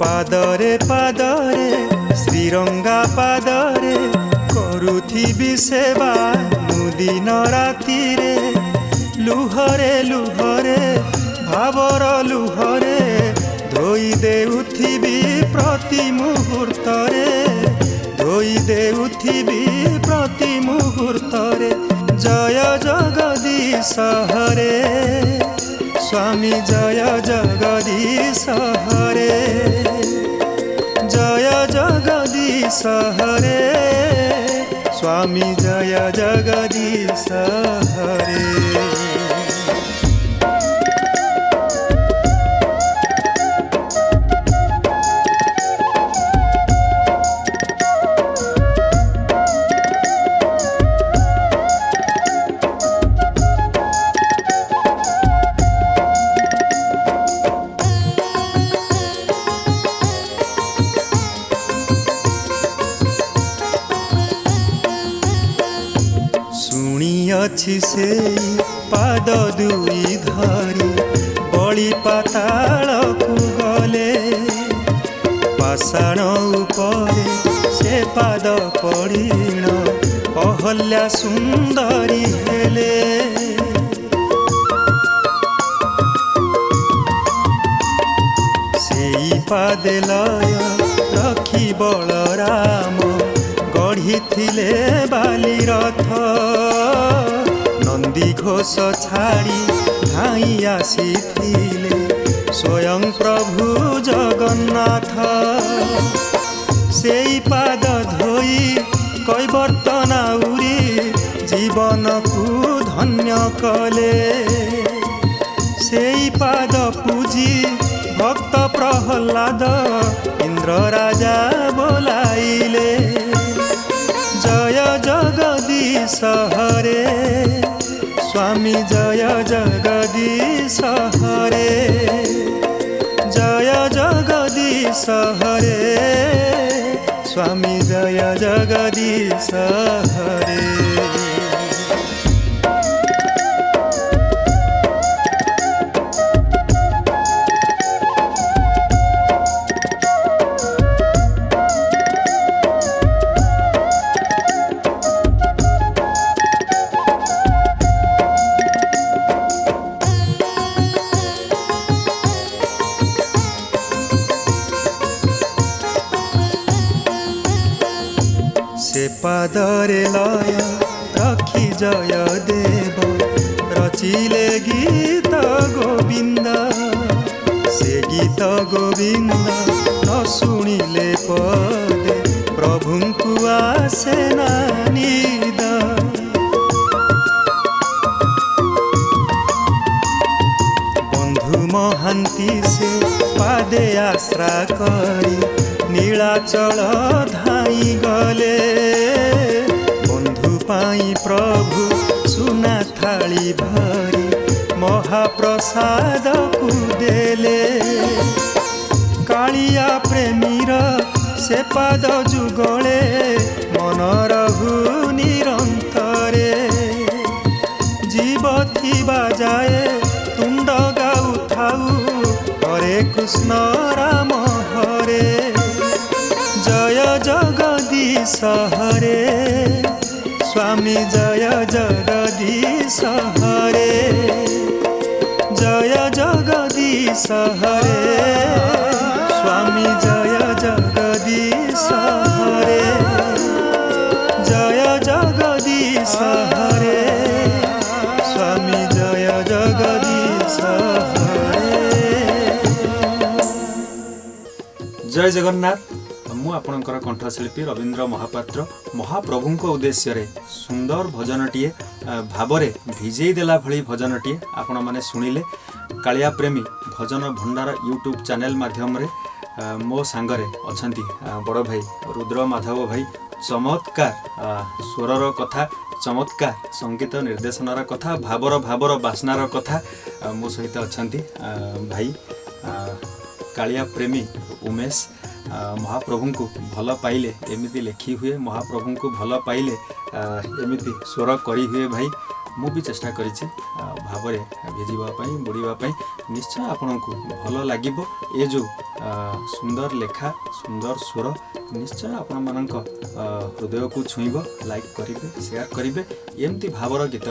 पादरे पादरे श्रीरंगा पादरे करुथिबी सेवा मु दिन राति रे लुहरे लुहरे भावर लुहरे धोई देउथिबी प्रति मुहूर्तरे धोई देउथिबी प्रति मुहूर्तरे जय जगदीश हरे स्वामी जय जगदीश हरे जय जगदीश हरे स्वामी जय जगदीश हरे। अछि से पाद दुई धरी बड़ी पाताल को गले पाषाण उपरे से पाद पड़ीण अहल्या सुंदरी हेले सेई पादे लय रखी बलराम गढ़ी थिले बाली रथ नंदी घोष छाड़ी धाई आसीथिले स्वयं प्रभु जगन्नाथ सेई पाद धोई कैवर्तन आउरी जीवन को धन्य कले सेई पाद पूजी भक्त प्रहलाद इंद्र राजा बोलाइले जय जगदीश हरे स्वामी जय जगदीश हरे जय जगदीश हरे स्वामी जय जगदीश हरे। से पादरे लय रखी जय देव रचिले गीत गोविंद से गीत गोविंद न शुणिले पदे प्रभु को आसे नानीद बंधु महांती से पादे आश्रा करी नीलाचल धाई गले बंधु पाई प्रभु सुना थाली भरी महाप्रसाद को देले कालिया प्रेमीर से पाद जुगले मन रहु निरंतरे जीव थिबा जाए तुंड गाउ थाउ हरे कृष्ण राम हरे जय जगदीश हरे स्वामी जय जगदीश हरे जय जगदीश हरे स्वामी जय जगदीश हरे जय जगदीश हरे स्वामी जय जगदीश हरे। जय जगन्नाथ। मु आपणकर कंठशिल्पी रवींद्र महापात्र महाप्रभु को उद्देश्य रे सुंदर भजनटीए भावरे भिजई देला भली भजनटीए आपण माने सुनिले कालिया प्रेमी भजन भंडार यूट्यूब चैनल माध्यम रे मो सांगरे अछंती बड़ भाई रुद्र माधव भाई चमत्कार स्वरर कथा चमत्कार संगीत निर्देशनार कथा भावर बासनार कथा मो सहित अछंती भाई कालिया प्रेमी उमेश महाप्रभु को भल पाइले एमिति लेखी हुए महाप्रभु को भल पाइले एमिति स्वर करी हुए भाई मु भी चेष्टा करिछि भावरे भेजिबा पई बुड़ीबा पई निश्चय आपन को भल लागिबो ए जो सुंदर लेखा सुंदर स्वर निश्चय आपण मानक हृदय को छुईब लाइक करेंगे शेयर करेंगे एमती भावर गीत